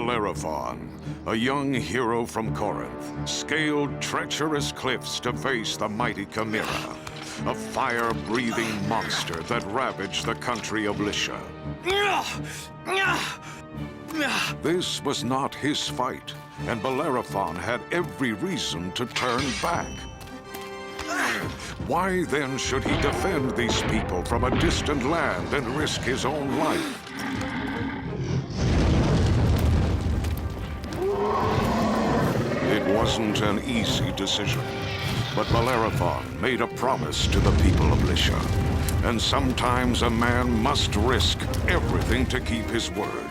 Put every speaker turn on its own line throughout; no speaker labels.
Bellerophon, a young hero from Corinth, scaled treacherous cliffs to face the mighty Chimera, a fire-breathing monster that ravaged the country of Lycia. This was not his fight, and Bellerophon had every reason to turn back. Why then should he defend these people from a distant land and risk his own life? It wasn't an easy decision, but Bellerophon made a promise to the people of Lycia, and sometimes a man must risk everything to keep his word.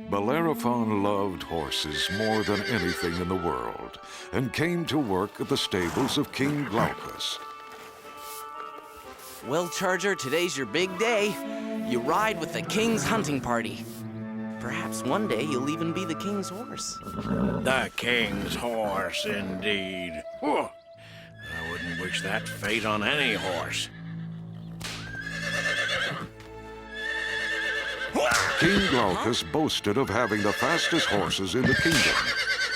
Bellerophon loved horses more than anything in the world, and came to work at the stables of King Glaucus.
Well, Charger, today's your big day. You ride with the king's hunting party. Perhaps one day you'll even be the king's horse.
The king's horse, indeed. Whew. I wouldn't wish that fate on any horse.
King Glaucus boasted of having the fastest horses in the kingdom,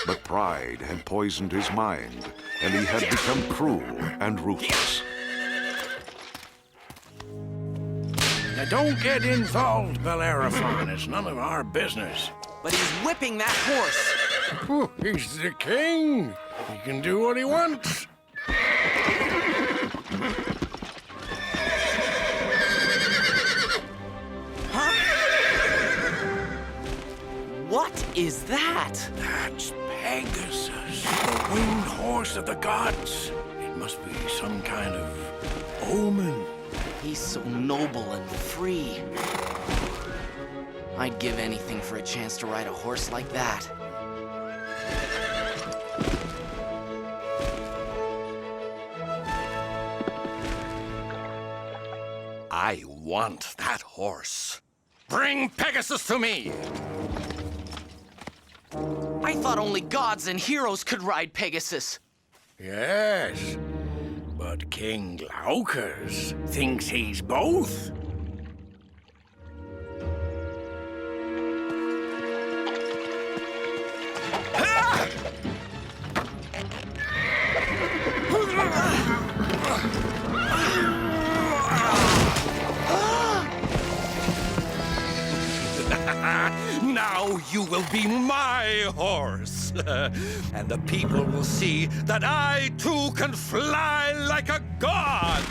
but pride had poisoned his mind, and he had become cruel and ruthless.
Now don't get involved, Bellerophon. It's none of our business.
But he's whipping that horse.
Whew, he's the king. He can do what he wants.
What is that?
That's Pegasus, the winged horse of the gods. It must be some kind of omen.
He's so noble and free. I'd give anything for a chance to ride a horse like that.
I want that horse. Bring Pegasus to me!
I thought only gods and heroes could ride Pegasus.
Yes, but King Glaucus thinks he's both.
Now you will be my horse, and the people will see that I too can fly like a god.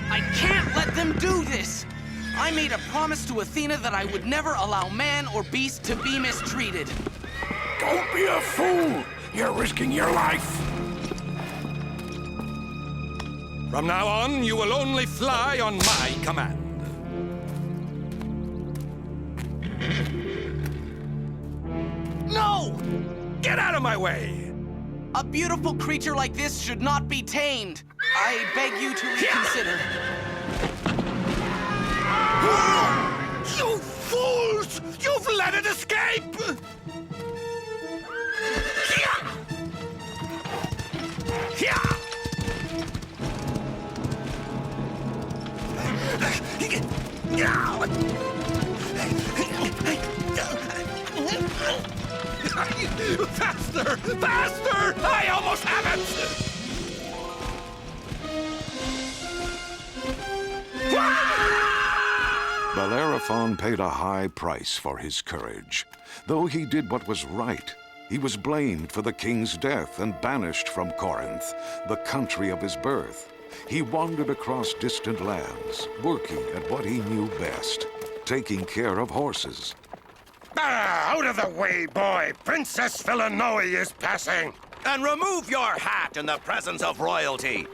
I can't let them do this. I made a promise to Athena that I would never allow man or beast to be mistreated.
Don't be a fool! You're risking your life.
From now on, you will only fly on my command.
No!
Get out of my way!
A beautiful creature like this should not be tamed. I beg you to reconsider.
You fools! You've let it escape! Faster! Faster! I almost have it!
Bellerophon paid a high price for his courage. Though he did what was right, he was blamed for the king's death and banished from Corinth, the country of his birth. He wandered across distant lands, working at what he knew best, taking care of horses.
Out of the way, boy! Princess Philonoe is passing!
And remove your hat in the presence of royalty!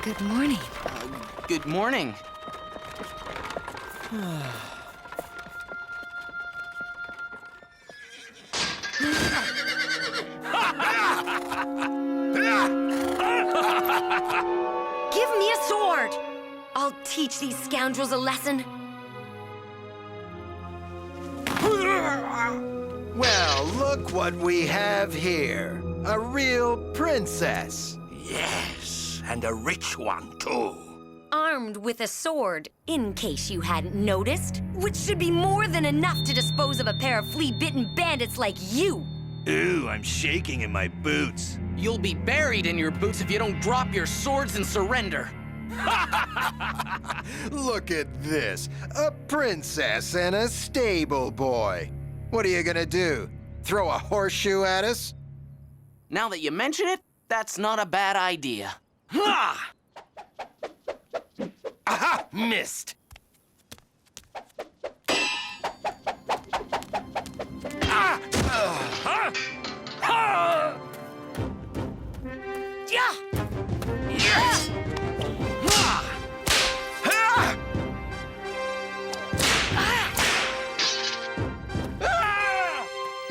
Good morning.
Good morning.
me a sword! I'll teach these scoundrels a lesson.
Well, look what we have here. A real princess.
Yes, and a rich one, too.
Armed with a sword, in case you hadn't noticed, which should be more than enough to dispose of a pair of flea-bitten bandits like you.
Ooh, I'm shaking in my boots.
You'll be buried in your boots if you don't drop your swords and surrender.
Look at this. A princess and a stable boy. What are you gonna do? Throw a horseshoe at us?
Now that you mention it, that's not a bad idea.
Ha! Aha! Missed. Ah! Huh? Ha!
Yeah!
Yes! Ah! Ah! Ah!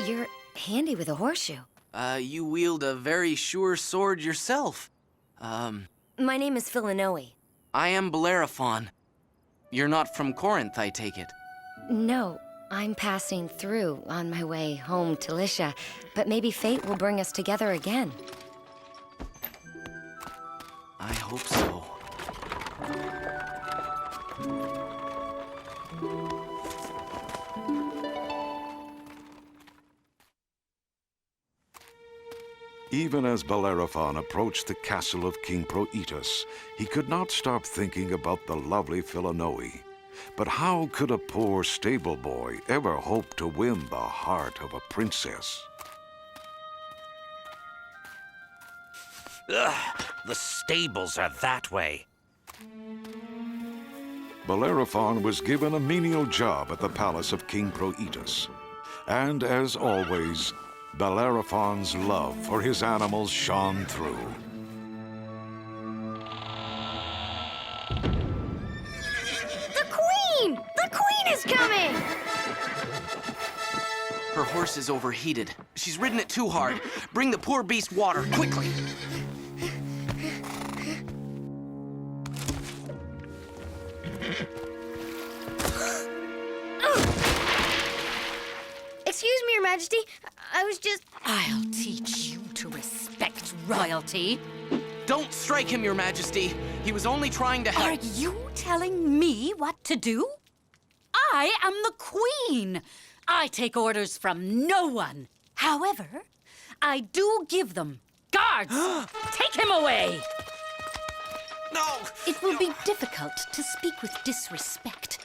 You're handy with a horseshoe.
You wield a very sure sword yourself.
My name is Philonoe.
I am Bellerophon. You're not from Corinth, I take it.
No, I'm passing through on my way home to Lycia, but maybe fate will bring us together again.
I hope so.
Even as Bellerophon approached the castle of King Proetus, he could not stop thinking about the lovely Philonoe. But how could a poor stable boy ever hope to win the heart of a princess?
Ugh, the stables are that way.
Bellerophon was given a menial job at the palace of King Proetus. And as always, Bellerophon's love for his animals shone through.
The Queen! The Queen is coming!
Her horse is overheated. She's ridden it too hard. Bring the poor beast water, quickly.
Excuse me, Your Majesty. I was just...
I'll teach you to respect royalty.
Don't strike him, Your Majesty. He was only trying to help.
Are you telling me what to do? I am the queen. I take orders from no one. However, I do give them. Guards, take him away.
No!
It will be difficult to speak with disrespect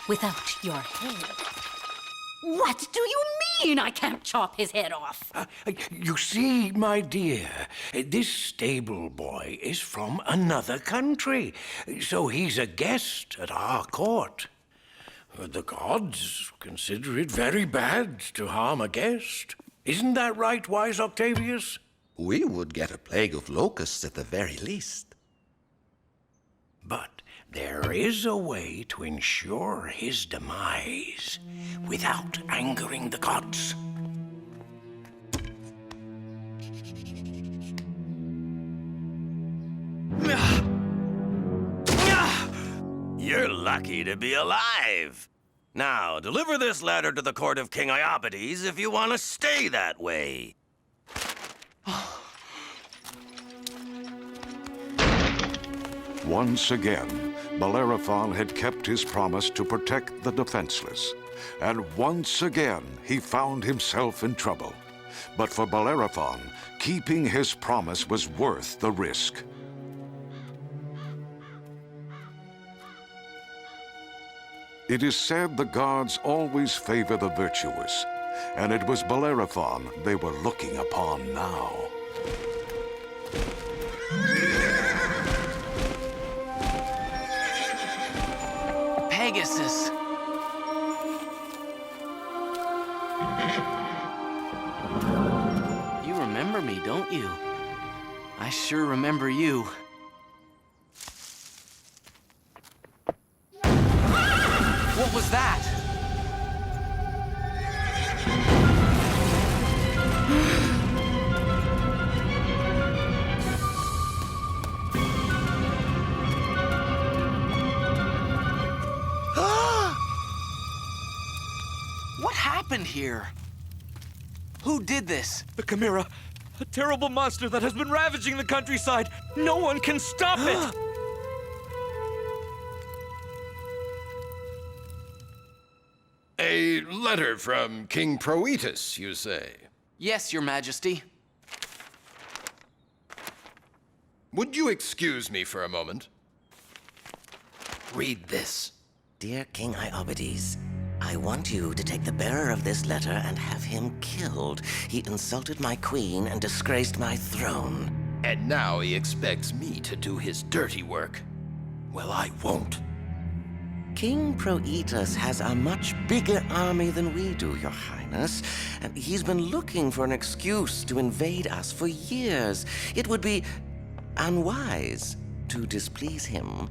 without your head. What do you mean I can't chop his head off?
You see, my dear, this stable boy is from another country, so he's a guest at our court. The gods consider it very bad to harm a guest. Isn't that right, wise Octavius?
We would get a plague of locusts at the very least.
But there is a way to ensure his demise without angering the gods.
You're lucky to be alive. Now, deliver this ladder to the court of King Iobates if you want to stay that way.
Once again, Bellerophon had kept his promise to protect the defenseless. And once again, he found himself in trouble. But for Bellerophon, keeping his promise was worth the risk. It is said the gods always favor the virtuous, and it was Bellerophon they were looking upon now.
Pegasus. You remember me, don't you? I sure remember you. What was that? happened here? Who did this?
The Chimera, a terrible monster that has been ravaging the countryside. No one can stop it!
A letter from King Proetus, you say?
Yes, Your Majesty.
Would you excuse me for a moment?
Read this. Dear King Iobates, I want you to take the bearer of this letter and have him killed. He insulted my queen and disgraced my throne.
And now he expects me to do his dirty work. Well, I won't.
King Proetus has a much bigger army than we do, Your Highness, and he's been looking for an excuse to invade us for years. It would be unwise to displease him.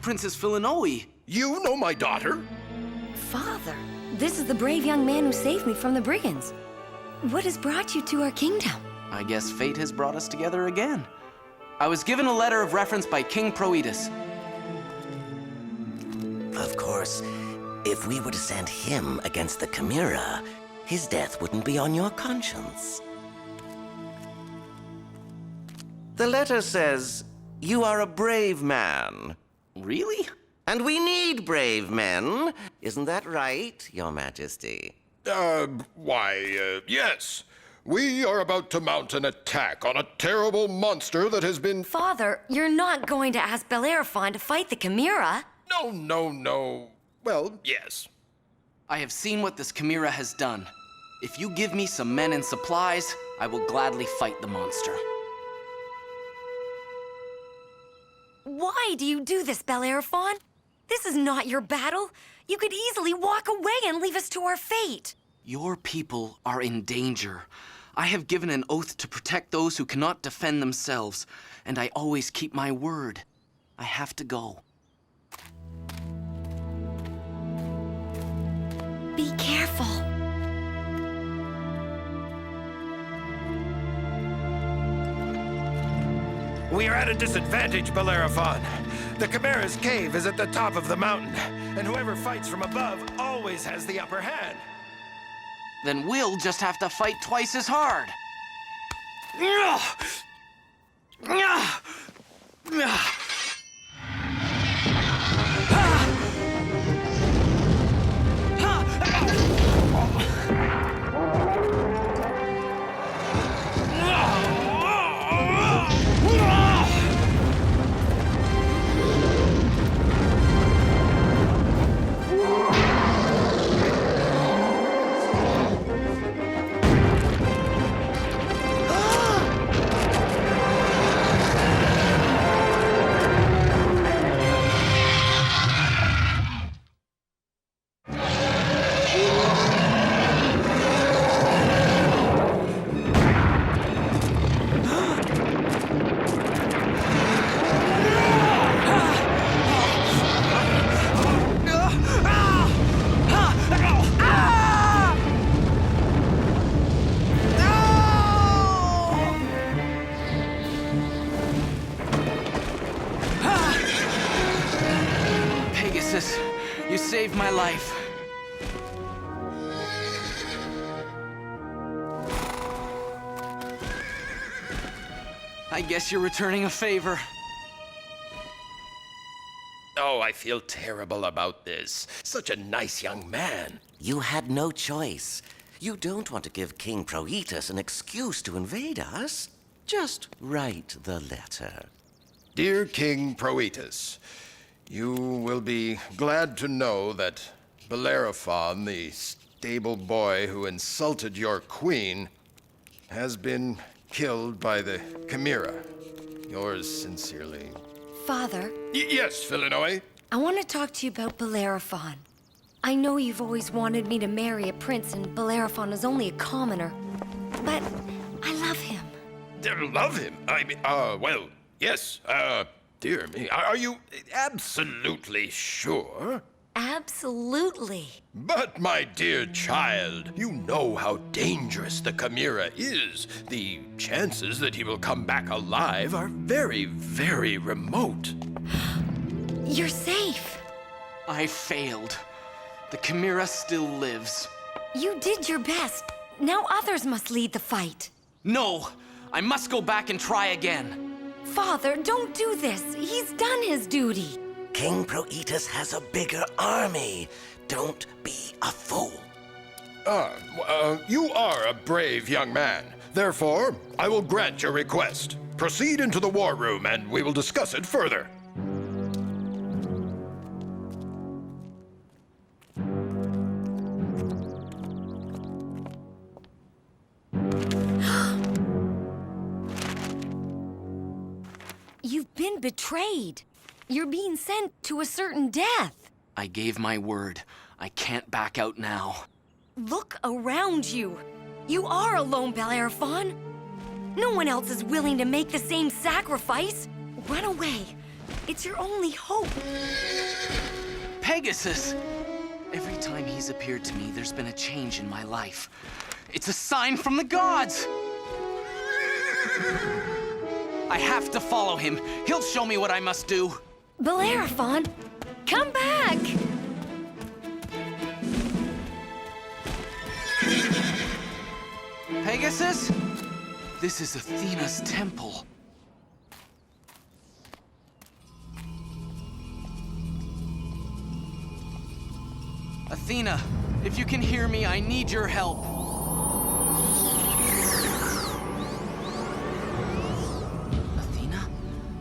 Princess Philonoe.
You know my daughter?
Father, this is the brave young man who saved me from the brigands. What has brought you to our kingdom?
I guess fate has brought us together again. I was given a letter of reference by King Proetus.
Of course, if we were to send him against the Chimera, his death wouldn't be on your conscience. The letter says, you are a brave man.
Really?
And we need brave men. Isn't that right, Your Majesty?
Yes. We are about to mount an attack on a terrible monster that has been...
Father, you're not going to ask Bellerophon to fight the Chimera.
No. Well, yes.
I have seen what this Chimera has done. If you give me some men and supplies, I will gladly fight the monster.
Why do you do this, Bellerophon? This is not your battle. You could easily walk away and leave us to our fate.
Your people are in danger. I have given an oath to protect those who cannot defend themselves, and I always keep my word. I have to go.
Be careful.
We are at a disadvantage, Bellerophon. The Chimera's cave is at the top of the mountain, and whoever fights from above always has the upper hand.
Then we'll just have to fight twice as hard. Pegasus, you saved my life. I guess you're returning a favor.
Oh, I feel terrible about this. Such a nice young man.
You had no choice. You don't want to give King Proetus an excuse to invade us. Just write the letter.
Dear King Proetus, you will be glad to know that Bellerophon, the stable boy who insulted your queen, has been killed by the Chimera. Yours sincerely.
Father,
Yes, Philonoe?
I want to talk to you about Bellerophon. I know you've always wanted me to marry a prince, and Bellerophon is only a commoner. But I love him.
Love him? I mean, well, yes. Dear me. Are you absolutely sure?
Absolutely.
But, my dear child, you know how dangerous the Chimera is. The chances that he will come back alive are very, very remote.
You're safe.
I failed. The Chimera still lives.
You did your best. Now others must lead the fight.
No! I must go back and try again.
Father, don't do this. He's done his duty.
King Proetus has a bigger army. Don't be a fool.
You are a brave young man. Therefore, I will grant your request. Proceed into the war room and we will discuss it further.
You've been betrayed. You're being sent to a certain death.
I gave my word. I can't back out now.
Look around you. You are alone, Bellerophon. No one else is willing to make the same sacrifice. Run away. It's your only hope.
Pegasus! Every time he's appeared to me, there's been a change in my life. It's a sign from the gods! I have to follow him. He'll show me what I must do.
Bellerophon, come back!
Pegasus? This is Athena's temple. Athena, if you can hear me, I need your help. Athena,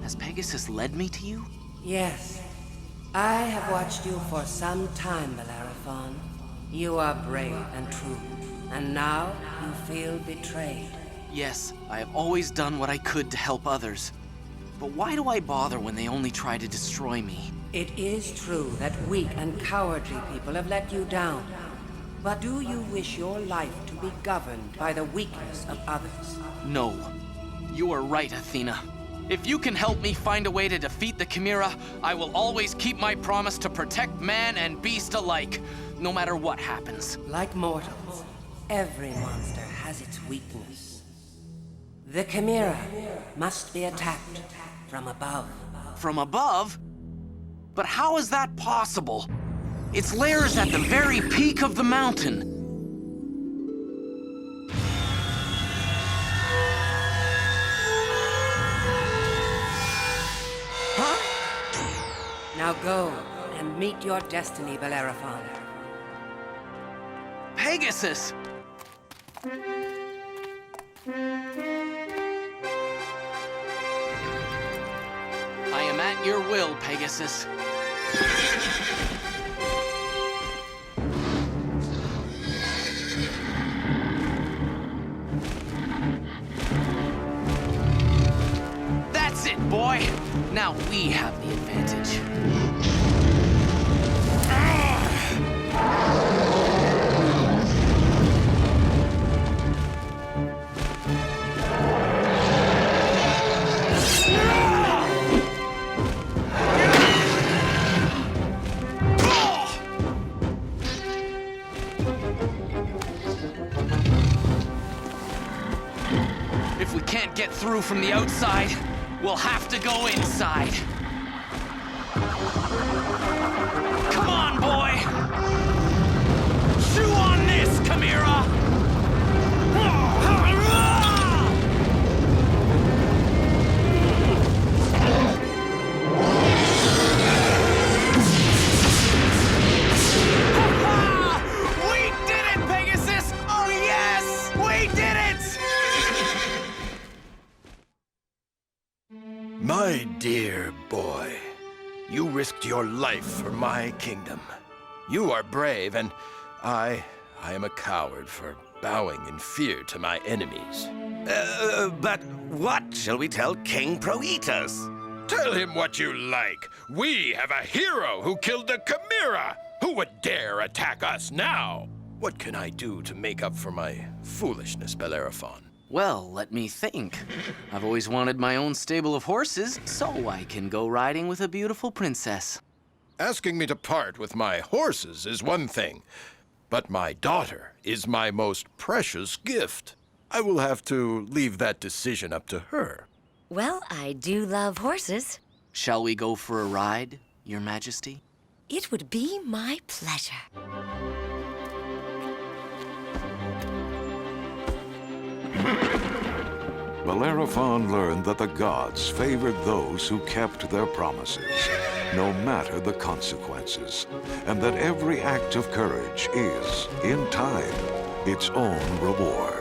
has Pegasus led me to you?
Yes. I have watched you for some time, Bellerophon. You are brave and true, and now you feel betrayed.
Yes, I have always done what I could to help others. But why do I bother when they only try to destroy me?
It is true that weak and cowardly people have let you down. But do you wish your life to be governed by the weakness of others?
No. You are right, Athena. If you can help me find a way to defeat the Chimera, I will always keep my promise to protect man and beast alike, no matter what happens.
Like mortals, every monster has its weakness. The Chimera must be attacked from above.
From above? But how is that possible? Its lair is at the very peak of the mountain.
Now go and meet your destiny, Bellerophon.
Pegasus! I am at your will, Pegasus. That's it, boy! Now we have the advantage. If we can't get through from the outside, we'll have to go inside. Come on, boy! Chew on this, Chimera! We did it, Pegasus! Oh, yes! We did it!
My dear boy, you risked your life for my kingdom. You are brave, and I am a coward for bowing in fear to my enemies.
But what shall we tell King Proetus?
Tell him what you like. We have a hero who killed the Chimera. Who would dare attack us now?
What can I do to make up for my foolishness, Bellerophon?
Well, let me think. I've always wanted my own stable of horses, so I can go riding with a beautiful princess.
Asking me to part with my horses is one thing, but my daughter is my most precious gift. I will have to leave that decision up to her.
Well, I do love horses.
Shall we go for a ride, Your Majesty?
It would be my pleasure.
Bellerophon learned that the gods favored those who kept their promises, no matter the consequences, and that every act of courage is, in time, its own reward.